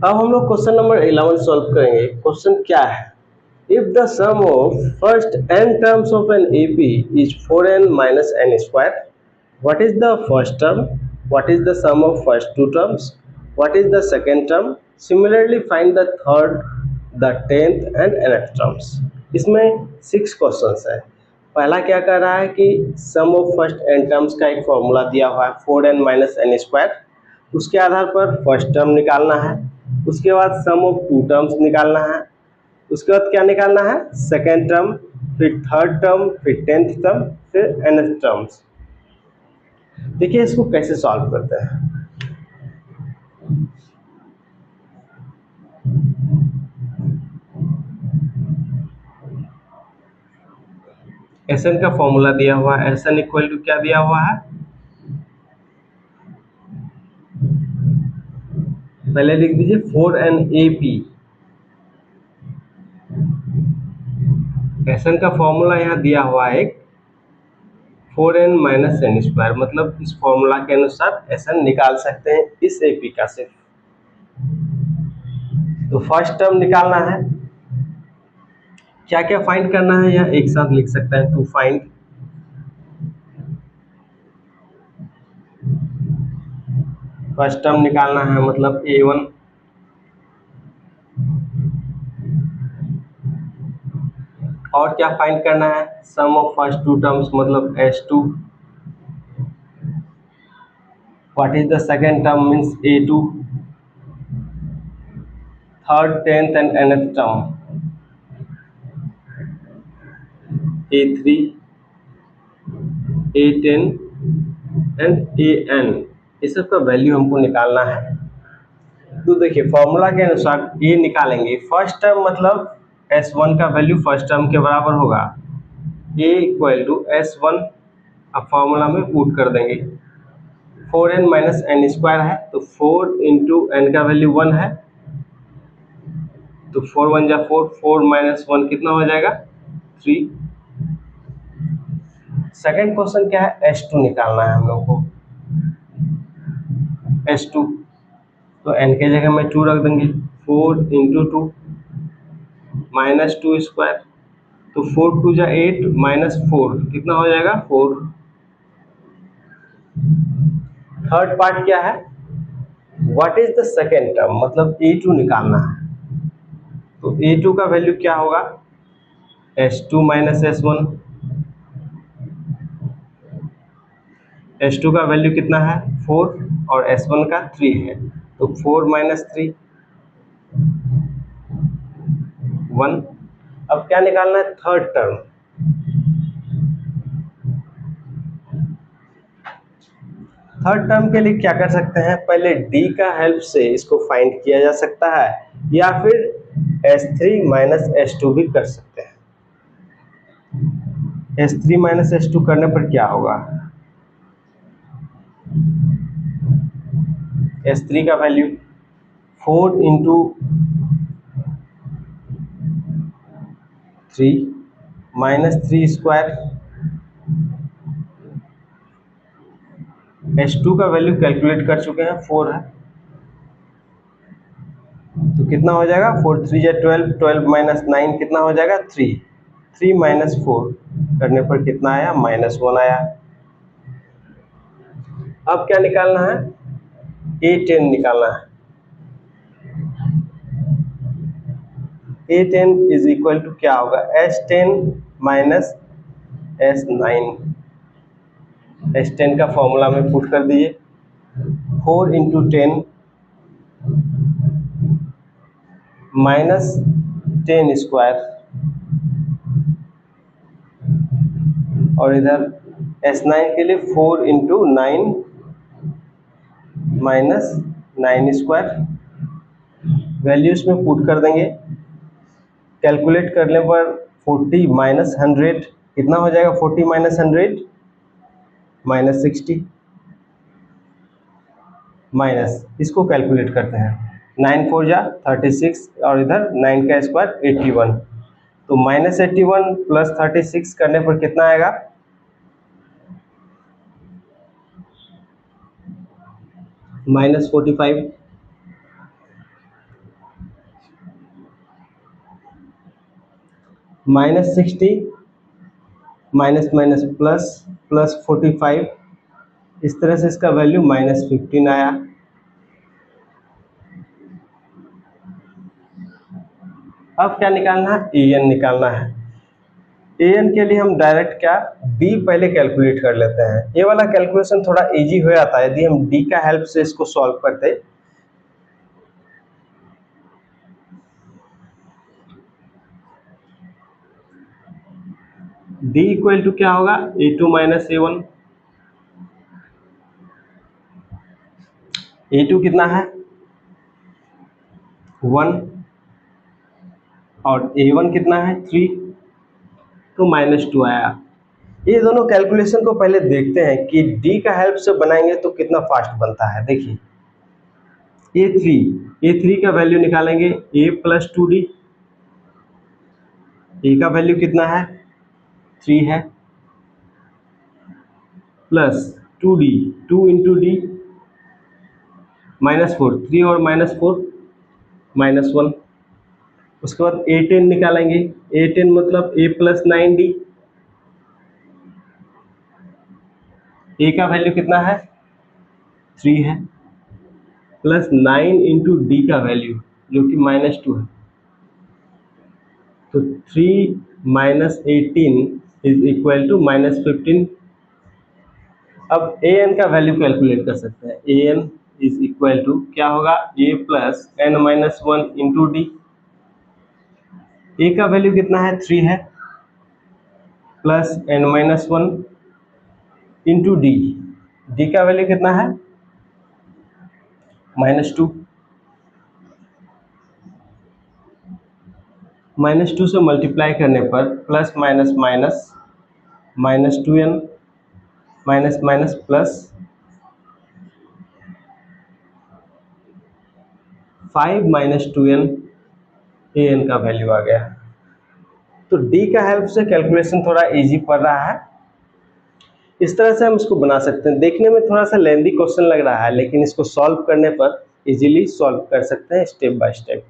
अब हम लोग क्वेश्चन नंबर 11 सॉल्व करेंगे। क्वेश्चन क्या है, if the sum of first n terms of an AP is 4n minus n square, what is the first term, what is the sum of first two terms, what is the second term, similarly find the third, the 10th and nth terms। इसमें 6 questions है। पहला क्या कर रहा है कि सम of first n terms का एक फॉर्मूला दिया हुआ है 4n minus n square, उसके आधार पर फर्स्ट टर्म निकालना है, उसके बाद सम ऑफ टू टर्म्स निकालना है, उसके बाद क्या निकालना है, सेकेंड टर्म, फिर थर्ड टर्म, फिर 10th टर्म, फिर nth टर्म्स। देखिए इसको कैसे सॉल्व करते हैं। Sn का फॉर्मूला दिया हुआ है, Sn इक्वल टू क्या दिया हुआ है, पहले लिख दीजिए 4nAP। Sn का फॉर्मूला यहाँ दिया हुआ है 4n minus n स्क्वायर, मतलब इस फॉर्मूला के अनुसार Sn निकाल सकते हैं इस AP का सिर्फ। तो फर्स्ट टर्म निकालना है, क्या क्या फाइंड करना है यहाँ एक साथ लिख सकते हैं। टू फाइंड फर्स्ट टर्म निकालना है मतलब A1, और क्या फाइंड करना है, सम ऑफ फर्स्ट टू टर्म्स मतलब S2, what is the second term means A2, third, 10th and nth term A3, A10 and AN। इस सब का वैल्यू हमको निकालना है। तो देखिए फॉर्मूला के अनुसार A निकालेंगे, फर्स्ट टर्म मतलब S1 का वैल्यू फर्स्ट टर्म के बराबर होगा, A इक्वल टू S1, अब फॉर्मूला में पुट कर देंगे। 4n माइनस n स्क्वायर है तो 4 इंटू n का वैल्यू 1 है, तो 4 1 जा 4, 4 माइनस 1 कितना हो जाएगा 3। सेकेंड क्वेश्चन क्या है, S2 निकालना है हम लोग को। S2 तो n के जगह में 2 रख देंगे, 4 इंटू 2 माइनस 2 स्क्वायर, तो 4 2 जा 8 माइनस 4 कितना हो जाएगा 4। थर्ड पार्ट क्या है, what is the second term मतलब A2 निकालना है। तो A2 का वैल्यू क्या होगा, S2 माइनस S1, S2 का वैल्यू कितना है 4 और S1 का 3 है, तो 4 माइनस 3 1। अब क्या निकालना है, थर्ड टर्म। थर्ड टर्म के लिए क्या कर सकते हैं, पहले D का हेल्प से इसको फाइंड किया जा सकता है, या फिर S3 माइनस S2 भी कर सकते हैं। S3 माइनस S2 करने पर क्या होगा, S3 का value 4 into 3 minus 3 square, S2 का वैल्यू कैलकुलेट कर चुके हैं 4 है, तो कितना हो जाएगा 4 3 जा 12, 12 माइनस 9 कितना हो जाएगा 3, 3 माइनस 4 करने पर कितना आया -1 आया। अब क्या निकालना है, A10 निकालना है। A10 इज इक्वल टू क्या होगा, S10 माइनस S9। S10 का फॉर्मूला में पुट कर दीजिए, 4 इंटू 10 माइनस 10 स्क्वायर, और इधर S9 के लिए 4 इंटू 9 माइनस 9 स्क्वायर, वैल्यूज में पुट कर देंगे। कैलकुलेट करने पर 40 माइनस 100 कितना हो जाएगा, 40 माइनस 100 माइनस 60, माइनस इसको कैलकुलेट करते हैं, 9 4 जा 36 और इधर 9 का स्क्वायर 81, तो माइनस 81 प्लस 36 करने पर कितना आएगा, -45। -60 माइनस माइनस प्लस प्लस 45, इस तरह से इसका वैल्यू -15 आया। अब क्या निकालना है? an निकालना है। an के लिए हम डायरेक्ट क्या d पहले कैलकुलेट कर लेते हैं। ये वाला कैलकुलेशन थोड़ा इजी हो जाता है यदि हम d का हेल्प से इसको सॉल्व करते। d इक्वल टू क्या होगा? a2 minus a1। a2 कितना है? 1 और a1 कितना है? 3, तो -2 आया। ये दोनों कैलकुलेशन को पहले देखते हैं कि d का हेल्प से बनाएंगे तो कितना फास्ट बनता है। देखिए a3 का वैल्यू निकालेंगे a प्लस 2d। a का वैल्यू कितना है? 3 है, प्लस 2d, 2 इंटू डी -4, 3 और -4 -1। उसके बाद a10 निकालेंगे। a10 मतलब a प्लस 9d। a का वैल्यू कितना है? 3 है, प्लस 9 इंटू डी का वैल्यू जो कि -2 है, तो 3 माइनस 18 इज इक्वल टू -15। अब an का वैल्यू कैलकुलेट कर सकते हैं। an इज इक्वल टू क्या होगा? a plus n minus 1 into D. a का वैल्यू कितना है? 3 है, plus n minus 1 into D. D का वैल्यू कितना है? -2। -2 से मल्टीप्लाई करने पर plus minus minus -2n minus minus plus 5 minus 2n, an का वैल्यू आ गया। तो d का हेल्प से कैलकुलेशन थोड़ा इजी पड़ रहा है। इस तरह से हम इसको बना सकते हैं। देखने में थोड़ा सा लेंदी क्वेश्चन लग रहा है, लेकिन इसको सॉल्व करने पर इजीली सॉल्व कर सकते हैं स्टेप बाय स्टेप।